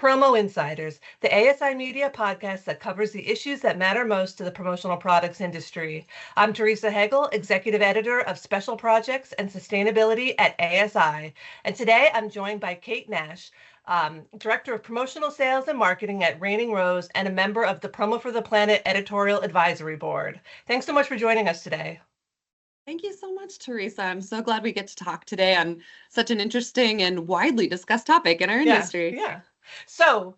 Promo Insiders, the ASI Media podcast that covers the issues that matter most to the promotional products industry. I'm Teresa Hegel, Executive Editor of Special Projects and Sustainability at ASI. And today I'm joined by Kate Nash, Director of Promotional Sales and Marketing at Raining Rose and a member of the Promo for the Planet Editorial Advisory Board. Thanks so much for joining us today. Thank you so much, Teresa. I'm so glad we get to talk today on such an interesting and widely discussed topic in our industry. Yeah. So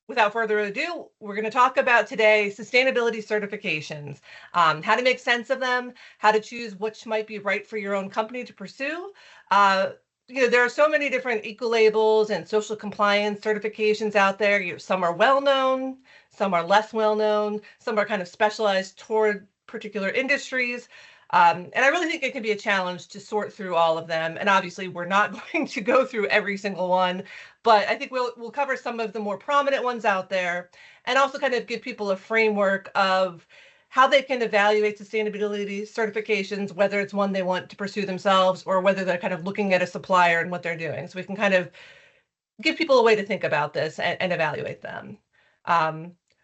without further ado, we're going to talk about today sustainability certifications, how to make sense of them, how to choose which might be right for your own company to pursue. There are so many different eco-labels and social compliance certifications out there. Some are well-known, some are less well-known, some are kind of specialized toward particular industries. And I really think it can be a challenge to sort through all of them. And obviously, we're not going to go through every single one, but I think we'll cover some of the more prominent ones out there and also kind of give people a framework of how they can evaluate sustainability certifications, whether it's one they want to pursue themselves or whether they're kind of looking at a supplier and what they're doing. So we can kind of give people a way to think about this and evaluate them.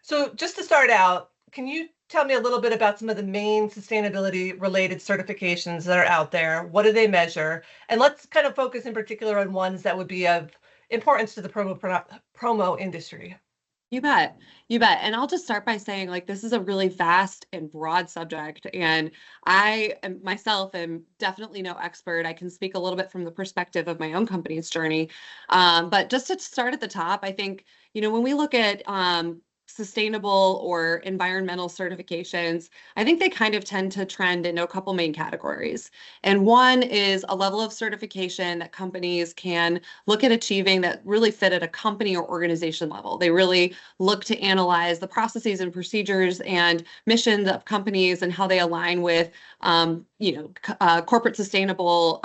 So just to start out, can you tell me a little bit about some of the main sustainability related certifications that are out there? What do they measure? And let's kind of focus in particular on ones that would be of importance to the promo industry. You bet. And I'll just start by saying, this is a really vast and broad subject. And I myself am definitely no expert. I can speak a little bit from the perspective of my own company's journey. But just to start at the top, I think, when we look at sustainable or environmental certifications, I think they kind of tend to trend into a couple main categories. And one is a level of certification that companies can look at achieving that really fit at a company or organization level. They really look to analyze the processes and procedures and missions of companies and how they align with corporate sustainable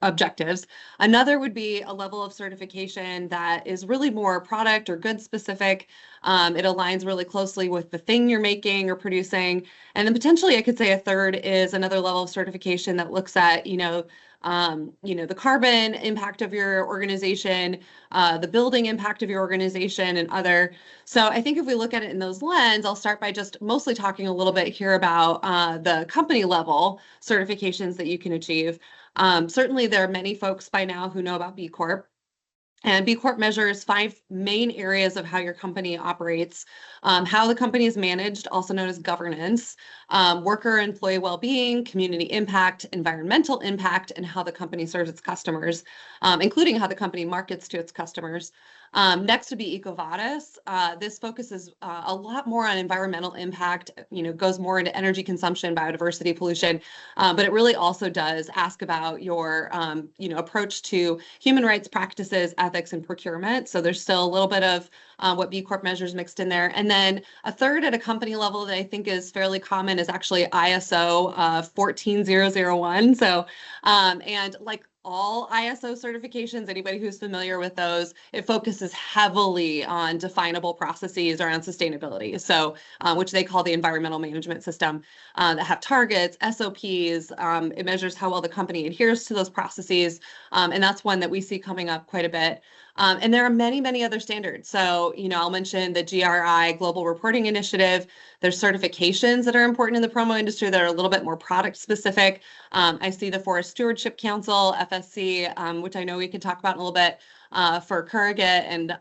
objectives. Another would be a level of certification that is really more product or good specific. It aligns really closely with the thing you're making or producing. And then potentially I could say a third is another level of certification that looks at, the carbon impact of your organization, the building impact of your organization and other. So I think if we look at it in those lens, I'll start by just mostly talking a little bit here about the company level certifications that you can achieve. Certainly there are many folks by now who know about B Corp. And B Corp measures 5 main areas of how your company operates, how the company is managed, also known as governance, worker and employee well-being, community impact, environmental impact, and how the company serves its customers, including how the company markets to its customers. Next would be EcoVadis. This focuses a lot more on environmental impact, goes more into energy consumption, biodiversity, pollution, but it really also does ask about your, approach to human rights practices, ethics, and procurement. So there's still a little bit of what B Corp measures mixed in there. And then a third at a company level that I think is fairly common is actually ISO 14001. So, and all ISO certifications, anybody who's familiar with those, it focuses heavily on definable processes around sustainability. So, which they call the environmental management system, that have targets, SOPs. It measures how well the company adheres to those processes. And that's one that we see coming up quite a bit. And there are many, many other standards. So, I'll mention the GRI Global Reporting Initiative. There's certifications that are important in the promo industry that are a little bit more product specific. I see the Forest Stewardship Council, FSC, which I know we can talk about in a little bit, for corrugate and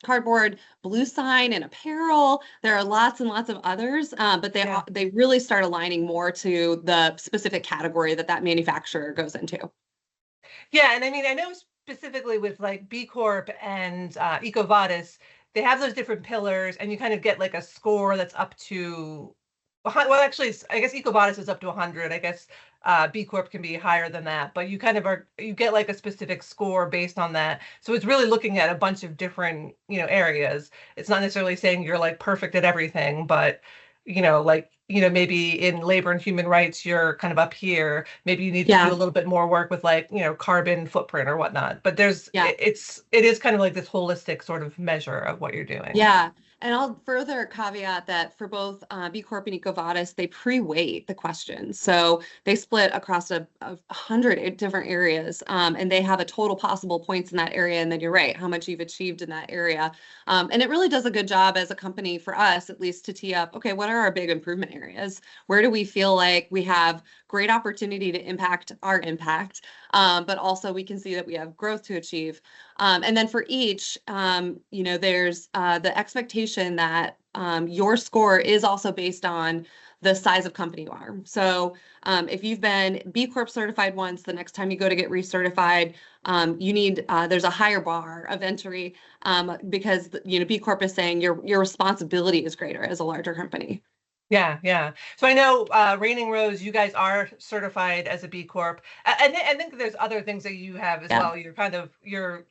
cardboard, blue sign and apparel. There are lots and lots of others, but they really start aligning more to the specific category that manufacturer goes into. Yeah, and I know specifically with B Corp and EcoVadis, they have those different pillars and you kind of get a score that's up to, well, actually, I guess EcoVadis is up to 100. I guess B Corp can be higher than that, but you get a specific score based on that. So it's really looking at a bunch of different, areas. It's not necessarily saying you're perfect at everything, but maybe in labor and human rights, you're kind of up here. Maybe you need to do a little bit more work with carbon footprint or whatnot. But it is kind of this holistic sort of measure of what you're doing. Yeah. And I'll further caveat that for both B Corp and EcoVadis, they pre-weight the questions. So they split across a hundred different areas, and they have a total possible points in that area. And then you're right, how much you've achieved in that area. And it really does a good job as a company for us, at least to tee up, okay, what are our big improvement areas? Where do we feel like we have great opportunity to impact our impact, but also we can see that we have growth to achieve. And then for each, there's the expectation that your score is also based on the size of company you are. So if you've been B Corp certified once, the next time you go to get recertified, there's a higher bar of entry because B Corp is saying your responsibility is greater as a larger company. Yeah, yeah. So I know Raining Rose, you guys are certified as a B Corp. And I think there's other things that you have as Yeah. well. You're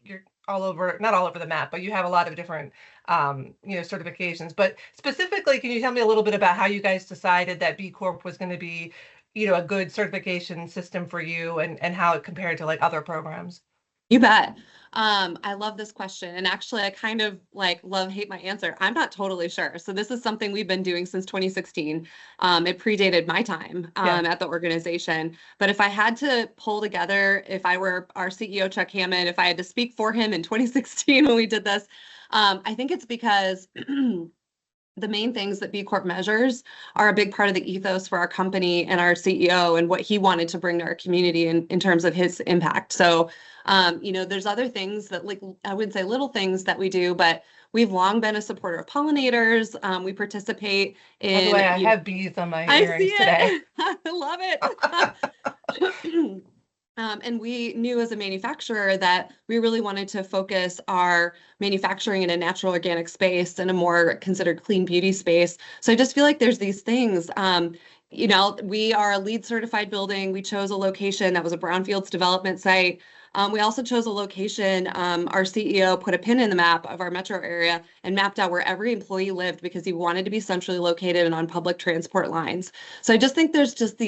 all over, not all over the map, but you have a lot of different certifications. But specifically, can you tell me a little bit about how you guys decided that B Corp was going to be, a good certification system for you and how it compared to like other programs? You bet. I love this question. And actually, I kind of like love hate my answer. I'm not totally sure. So this is something we've been doing since 2016. It predated my time Yeah. at the organization. But if I had to pull together, if I were our CEO, Chuck Hammond, if I had to speak for him in 2016 when we did this, I think it's because the main things that B Corp measures are a big part of the ethos for our company and our CEO and what he wanted to bring to our community in terms of his impact. So, there's other things that, like, I wouldn't say little things that we do, but we've long been a supporter of pollinators. We participate By the way, in, I have bees on my I see earrings today. it. I love it. And we knew as a manufacturer that we really wanted to focus our manufacturing in a natural organic space and a more considered clean beauty space. So I just feel like there's these things. We are a LEED certified building. We chose a location that was a brownfields development site. We also chose a location. Our CEO put a pin in the map of our metro area and mapped out where every employee lived because he wanted to be centrally located and on public transport lines. So I just think there's just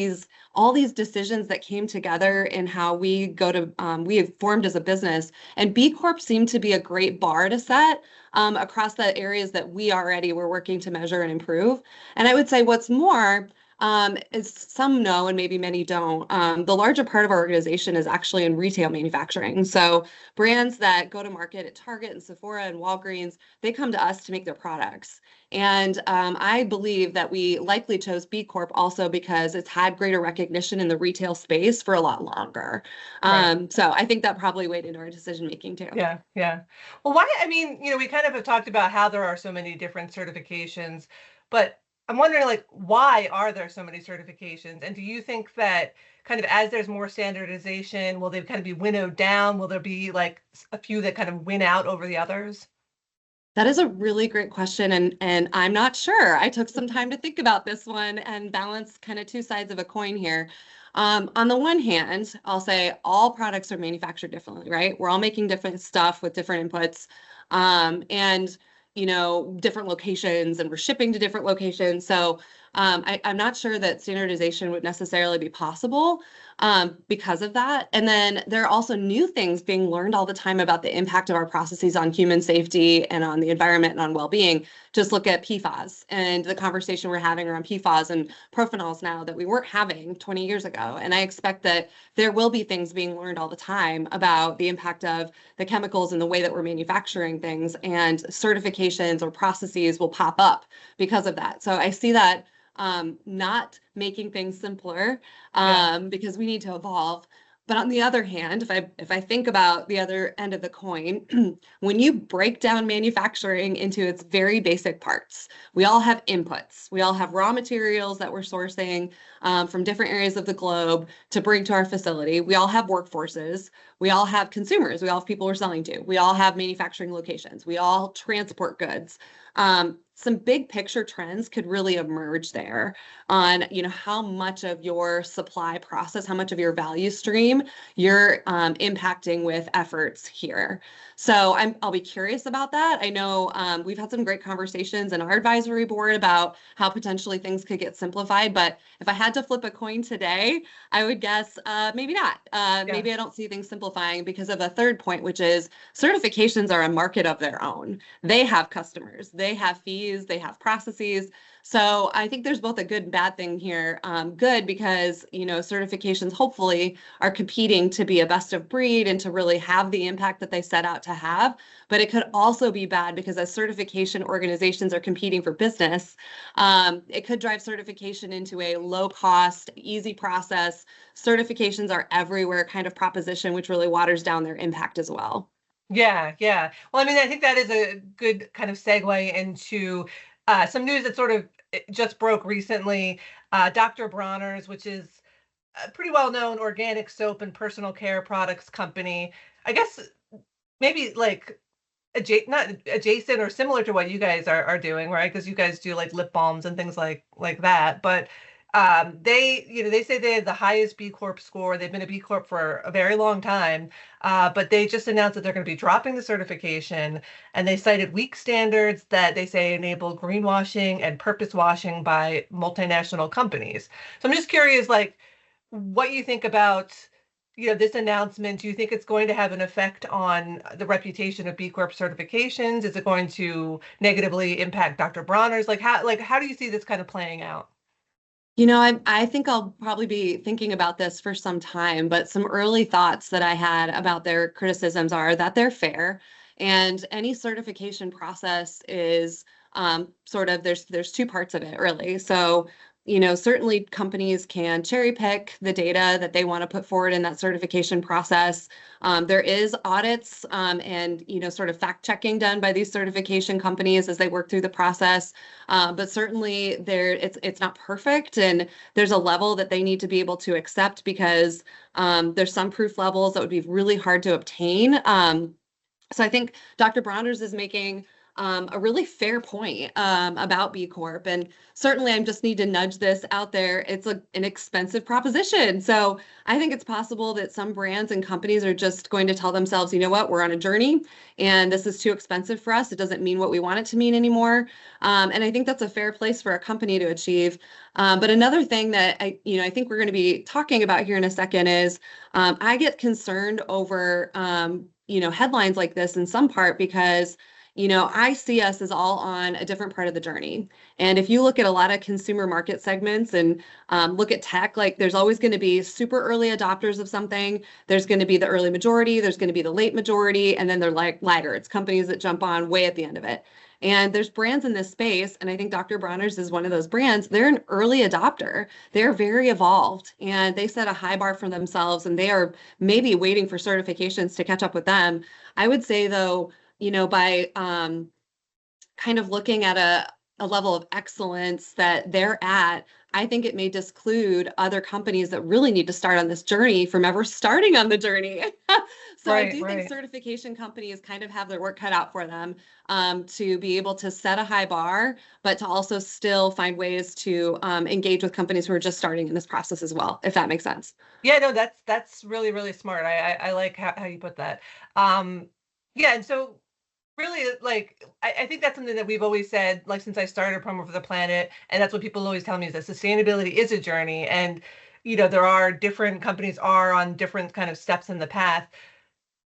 all these decisions that came together in how we have formed as a business. And B Corp seemed to be a great bar to set across the areas that we already were working to measure and improve. And I would say what's more, as some know and maybe many don't, the larger part of our organization is actually in retail manufacturing. So brands that go to market at Target and Sephora and Walgreens, they come to us to make their products. And I believe that we likely chose B Corp also because it's had greater recognition in the retail space for a lot longer. Right. So I think that probably weighed into our decision making too. Yeah, yeah. Well, why, I mean, we kind of have talked about how there are so many different certifications, but I'm wondering, like, why are there so many certifications? And do you think that kind of as there's more standardization, will they kind of be winnowed down? Will there be like a few that kind of win out over the others? That is a really great question, and I'm not sure. I took some time to think about this one and balance kind of two sides of a coin here. On the one hand, I'll say all products are manufactured differently, right? We're all making different stuff with different inputs, and different locations, and we're shipping to different locations. So I'm not sure that standardization would necessarily be possible because of that. And then there are also new things being learned all the time about the impact of our processes on human safety and on the environment and on well-being. Just look at PFAS and the conversation we're having around PFAS and prophenols now that we weren't having 20 years ago. And I expect that there will be things being learned all the time about the impact of the chemicals and the way that we're manufacturing things, and certifications or processes will pop up because of that. So I see that not making things simpler because we need to evolve. But on the other hand, if I think about the other end of the coin, when you break down manufacturing into its very basic parts, we all have inputs. We all have raw materials that we're sourcing from different areas of the globe to bring to our facility. We all have workforces. We all have consumers. We all have people we're selling to. We all have manufacturing locations. We all transport goods. some big picture trends could really emerge there on, how much of your supply process, how much of your value stream you're impacting with efforts here. So I'll be curious about that. I know we've had some great conversations in our advisory board about how potentially things could get simplified. But if I had to flip a coin today, I would guess maybe not. Yeah. Maybe I don't see things simplifying because of a third point, which is certifications are a market of their own. They have customers, they have fees, they have processes. So I think there's both a good and bad thing here. Good because, certifications hopefully are competing to be a best of breed and to really have the impact that they set out to have. But it could also be bad because as certification organizations are competing for business, it could drive certification into a low cost, easy process. Certifications are everywhere kind of proposition, which really waters down their impact as well. Yeah, yeah. Well, I mean, I think that is a good kind of segue into some news that sort of just broke recently. Dr. Bronner's, which is a pretty well-known organic soap and personal care products company, I guess maybe like not adjacent or similar to what you guys are doing, right? Because you guys do like lip balms and things like that. But they say they had the highest B Corp score. They've been a B Corp for a very long time, but they just announced that they're going to be dropping the certification, and they cited weak standards that they say enable greenwashing and purpose washing by multinational companies. So I'm just curious, like, what you think about this announcement. Do you think it's going to have an effect on the reputation of B Corp certifications? Is it going to negatively impact Dr. Bronner's? How do you see this kind of playing out? I think I'll probably be thinking about this for some time, but some early thoughts that I had about their criticisms are that they're fair, and any certification process is sort of there's two parts of it really. So, certainly companies can cherry pick the data that they want to put forward in that certification process. There is audits and sort of fact checking done by these certification companies as they work through the process. But certainly it's not perfect, and there's a level that they need to be able to accept because there's some proof levels that would be really hard to obtain. So I think Dr. Bronner's is making a really fair point about B Corp. And certainly I just need to nudge this out there. It's an expensive proposition. So I think it's possible that some brands and companies are just going to tell themselves, you know what, we're on a journey and this is too expensive for us. It doesn't mean what we want it to mean anymore. And I think that's a fair place for a company to achieve. But another thing that I think we're going to be talking about here in a second is I get concerned over headlines like this in some part because I see us as all on a different part of the journey. And if you look at a lot of consumer market segments and look at tech, like there's always going to be super early adopters of something. There's going to be the early majority, there's going to be the late majority, and then they're like laggards, companies that jump on way at the end of it. And there's brands in this space, and I think Dr. Bronner's is one of those brands. They're an early adopter. They're very evolved, and they set a high bar for themselves, and they are maybe waiting for certifications to catch up with them. I would say, though, by kind of looking at a level of excellence that they're at, I think it may disclude other companies that really need to start on this journey from ever starting on the journey. So I do think certification companies kind of have their work cut out for them to be able to set a high bar, but to also still find ways to engage with companies who are just starting in this process as well, if that makes sense. Yeah, no, that's really, really smart. I like how you put that. Yeah, and so really, like, I think that's something that we've always said, like, since I started Promo for the Planet, and that's what people always tell me is that sustainability is a journey, and there are different companies are on different kind of steps in the path.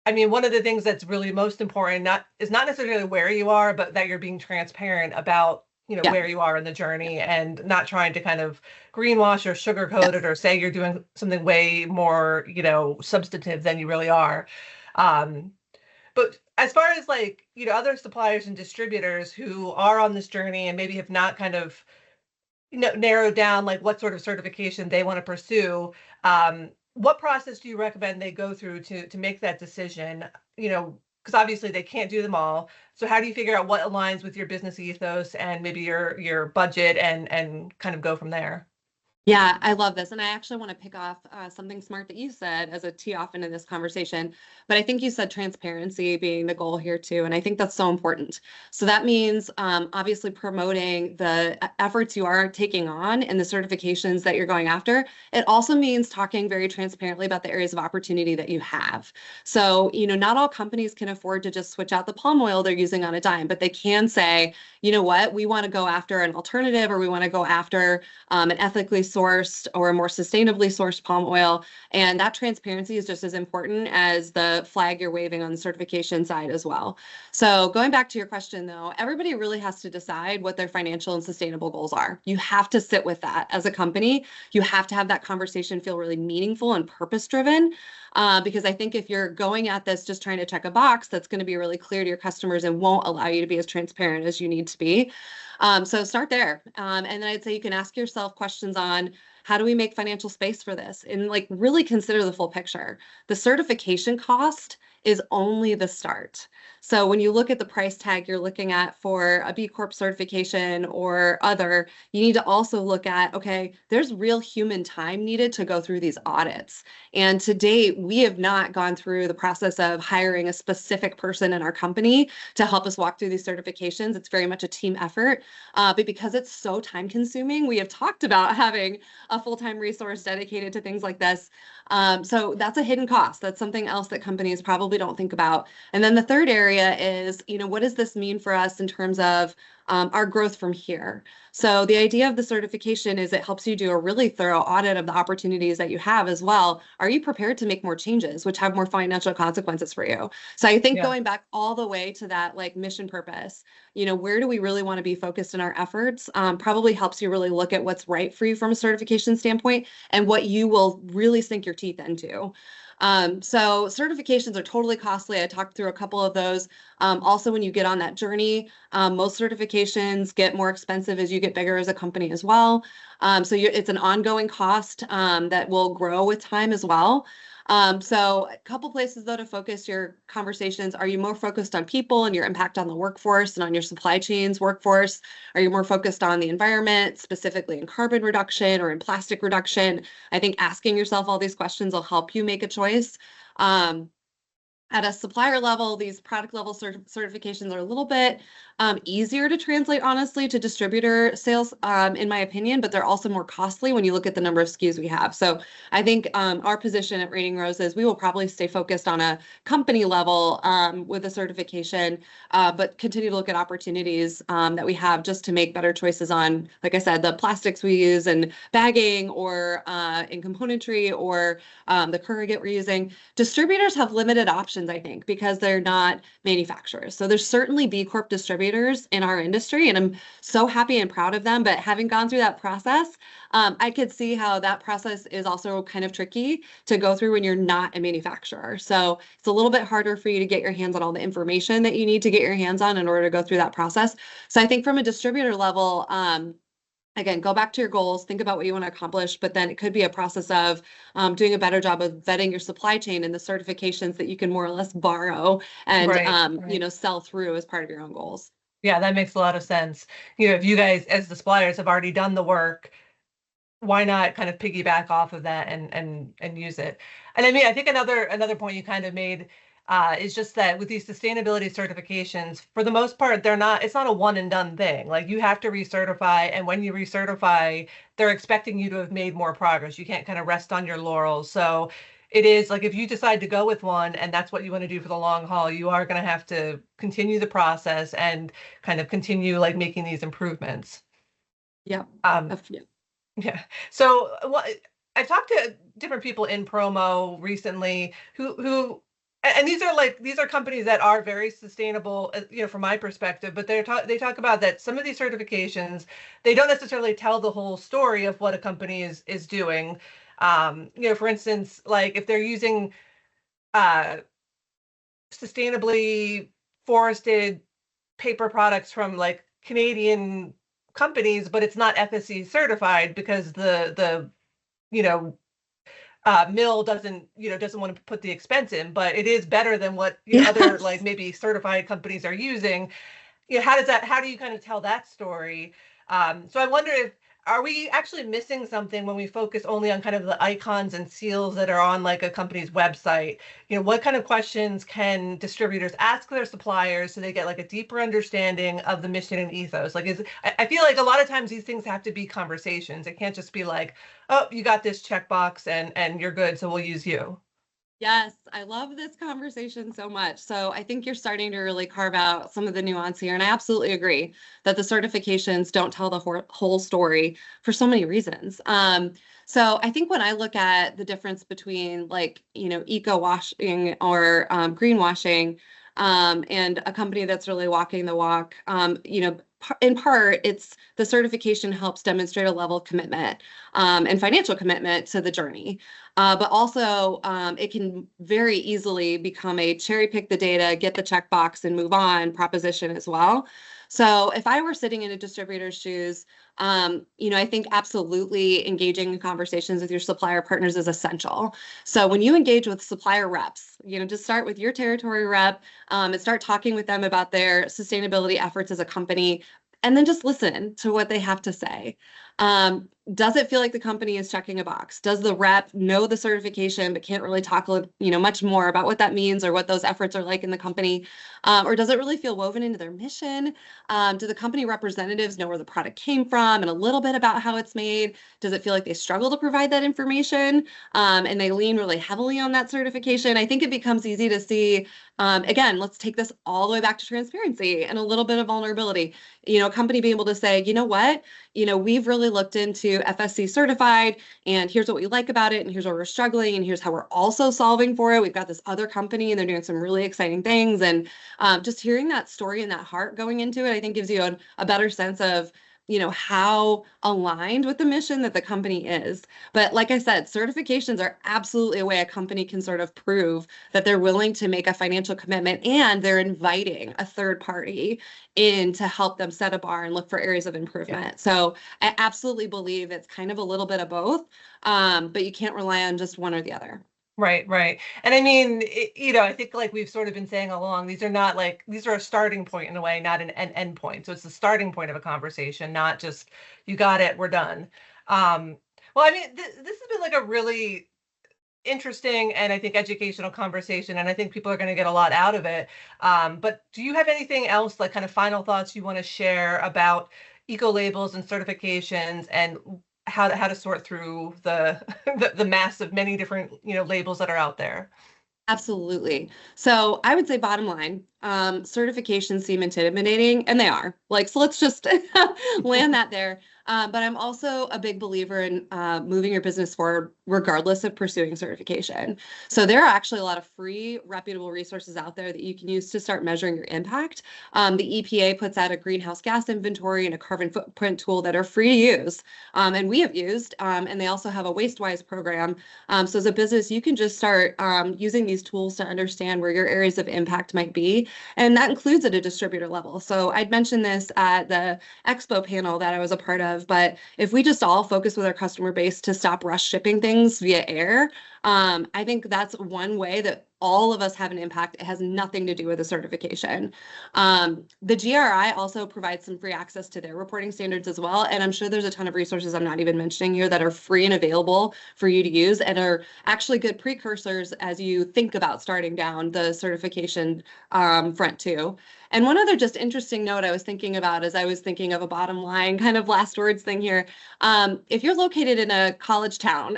I mean, one of the things that's really most important is not necessarily where you are, but that you're being transparent about Yeah. where you are in the journey and not trying to kind of greenwash or sugarcoat it Yes. or say you're doing something way more substantive than you really are. Um, but as far as like, other suppliers and distributors who are on this journey and maybe have not kind of, narrowed down like what sort of certification they want to pursue, what process do you recommend they go through to make that decision? Because obviously they can't do them all. So how do you figure out what aligns with your business ethos and maybe your budget and kind of go from there? Yeah, I love this. And I actually want to pick off something smart that you said as a tee off into this conversation. But I think you said transparency being the goal here too. And I think that's so important. So that means obviously promoting the efforts you are taking on and the certifications that you're going after. It also means talking very transparently about the areas of opportunity that you have. So, not all companies can afford to just switch out the palm oil they're using on a dime, but they can say, you know what, we want to go after an alternative, or we want to go after an ethically sourced or a more sustainably sourced palm oil. And that transparency is just as important as the flag you're waving on the certification side as well. So going back to your question though, everybody really has to decide what their financial and sustainable goals are. You have to sit with that as a company. You have to have that conversation feel really meaningful and purpose driven. Because I think if you're going at this just trying to check a box, that's going to be really clear to your customers and won't allow you to be as transparent as you need to be. So start there. And then I'd say you can ask yourself questions on how do we make financial space for this? And like really consider the full picture. The certification cost is only the start. So when you look at the price tag you're looking at for a B Corp certification or other, you need to also look at, okay, there's real human time needed to go through these audits. And to date, we have not gone through the process of hiring a specific person in our company to help us walk through these certifications. It's very much a team effort. But because it's so time consuming, we have talked about having a full-time resource dedicated to things like this. So that's a hidden cost. That's something else that companies probably don't think about. And then the third area is, what does this mean for us in terms of our growth from here? So the idea of the certification is it helps you do a really thorough audit of the opportunities that you have as well. Are you prepared to make more changes, which have more financial consequences for you? So I think Yeah. going back all the way to that like mission purpose, where do we really want to be focused in our efforts, probably helps you really look at what's right for you from a certification standpoint and what you will really sink your teeth into. So certifications are totally costly. I talked through a couple of those. Also, when you get on that journey, most certifications get more expensive as you get bigger as a company as well. So it's an ongoing cost that will grow with time as well. So a couple places though to focus your conversations. Are you more focused on people and your impact on the workforce and on your supply chains workforce? Are you more focused on the environment, specifically in carbon reduction or in plastic reduction? I think asking yourself all these questions will help you make a choice. Um, at a supplier level, these product level certifications are a little bit easier to translate, honestly, to distributor sales, in my opinion, but they're also more costly when you look at the number of SKUs we have. So I think our position at Raining Rose is we will probably stay focused on a company level with a certification, but continue to look at opportunities that we have just to make better choices on, like I said, the plastics we use in bagging or in componentry or the corrugate we're using. Distributors have limited options, I think, because they're not manufacturers. So there's certainly B Corp distributors in our industry, and I'm so happy and proud of them. But having gone through that process, I could see how that process is also kind of tricky to go through when you're not a manufacturer. So it's a little bit harder for you to get your hands on all the information that you need to get your hands on in order to go through that process. So I think from a distributor level, again, go back to your goals, think about what you want to accomplish, but then it could be a process of doing a better job of vetting your supply chain and the certifications that you can more or less borrow and Right. Right. sell through as part of your own goals. Yeah, that makes a lot of sense. If you guys as the suppliers have already done the work, why not kind of piggyback off of that and use it? And I mean, I think another point you kind of made is just that with these sustainability certifications, for the most part, it's not a one and done thing. Like you have to recertify, and when you recertify, they're expecting you to have made more progress. You can't kind of rest on your laurels. So it is like if you decide to go with one and that's what you want to do for the long haul, you are going to have to continue the process and kind of continue like making these improvements. Yep. Um, Yeah. yeah. So what I've talked to different people in promo recently and these are companies that are very sustainable, from my perspective, but they talk about that some of these certifications, they don't necessarily tell the whole story of what a company is doing. For instance, like if they're using uh sustainably forested paper products from like Canadian companies, but it's not FSC certified because the you know mill doesn't want to put the expense in, but it is better than what other like Yes. maybe certified companies are using. How do you kind of tell that story? So I wonder if are we actually missing something when we focus only on kind of the icons and seals that are on like a company's website? What kind of questions can distributors ask their suppliers so they get like a deeper understanding of the mission and ethos? Like, I feel like a lot of times these things have to be conversations. It can't just be like, oh, you got this checkbox and you're good, so we'll use you. Yes, I love this conversation so much. So I think you're starting to really carve out some of the nuance here. And I absolutely agree that the certifications don't tell the whole story for so many reasons. So I think when I look at the difference between like, eco washing or greenwashing, and a company that's really walking the walk, in part, it's the certification helps demonstrate a level of commitment and financial commitment to the journey. But also, it can very easily become a cherry pick the data, get the checkbox, and move on proposition as well. So if I were sitting in a distributor's shoes, I think absolutely engaging in conversations with your supplier partners is essential. So when you engage with supplier reps, just start with your territory rep and start talking with them about their sustainability efforts as a company, and then just listen to what they have to say. Does it feel like the company is checking a box? Does the rep know the certification but can't really talk, much more about what that means or what those efforts are like in the company? Or does it really feel woven into their mission? Do the company representatives know where the product came from and a little bit about how it's made? Does it feel like they struggle to provide that information and they lean really heavily on that certification? I think it becomes easy to see. Again, let's take this all the way back to transparency and a little bit of vulnerability. A company being able to say, you know what, we've really looked into FSC certified, and here's what we like about it, and here's where we're struggling, and here's how we're also solving for it. We've got this other company, and they're doing some really exciting things. And just hearing that story and that heart going into it, I think gives you a better sense of how aligned with the mission that the company is. But like I said, certifications are absolutely a way a company can sort of prove that they're willing to make a financial commitment and they're inviting a third party in to help them set a bar and look for areas of improvement. Yeah. So I absolutely believe it's kind of a little bit of both, but you can't rely on just one or the other. Right, right. And I mean, I think like we've sort of been saying all along, these are a starting point in a way, not an end point. So it's the starting point of a conversation, not just you got it, we're done. Um, well, I mean, this has been like a really interesting and I think educational conversation, and I think people are going to get a lot out of it. But do you have anything else, like kind of final thoughts you want to share about eco labels and certifications and how to sort through the the mass of many different labels that are out there? Absolutely. So I would say bottom line, certifications seem intimidating, and they are. Like, so let's just land that there. But I'm also a big believer in moving your business forward regardless of pursuing certification. So there are actually a lot of free, reputable resources out there that you can use to start measuring your impact. The EPA puts out a greenhouse gas inventory and a carbon footprint tool that are free to use, and we have used. And they also have a WasteWise program. So as a business, you can just start using these tools to understand where your areas of impact might be, and that includes at a distributor level. So I'd mentioned this at the expo panel that I was a part of, but if we just all focus with our customer base to stop rush shipping things via air, I think that's one way that all of us have an impact. It has nothing to do with a certification. The GRI also provides some free access to their reporting standards as well. And I'm sure there's a ton of resources I'm not even mentioning here that are free and available for you to use and are actually good precursors as you think about starting down the certification front too. And one other just interesting note I was thinking about as I was thinking of a bottom line kind of last words thing here. If you're located in a college town,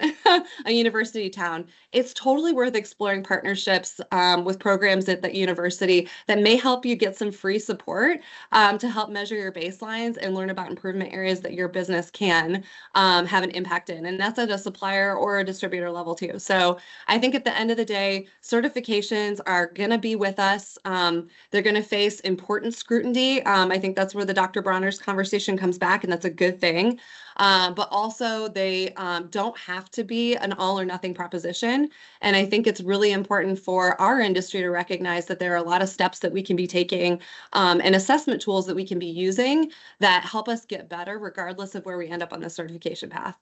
a university town, it's totally worth exploring partnerships with programs at the university that may help you get some free support to help measure your baselines and learn about improvement areas that your business can have an impact in. And that's at a supplier or a distributor level too. So I think at the end of the day, certifications are going to be with us. They're going to face important scrutiny. I think that's where the Dr. Bronner's conversation comes back, and that's a good thing. But also they don't have to be an all or nothing proposition. And I think it's really important for our industry to recognize that there are a lot of steps that we can be taking and assessment tools that we can be using that help us get better regardless of where we end up on the certification path.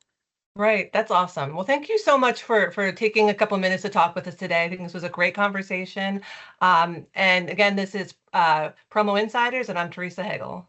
Right. That's awesome. Well, thank you so much for taking a couple minutes to talk with us today. I think this was a great conversation. And again, this is Promo Insiders, and I'm Teresa Hagel.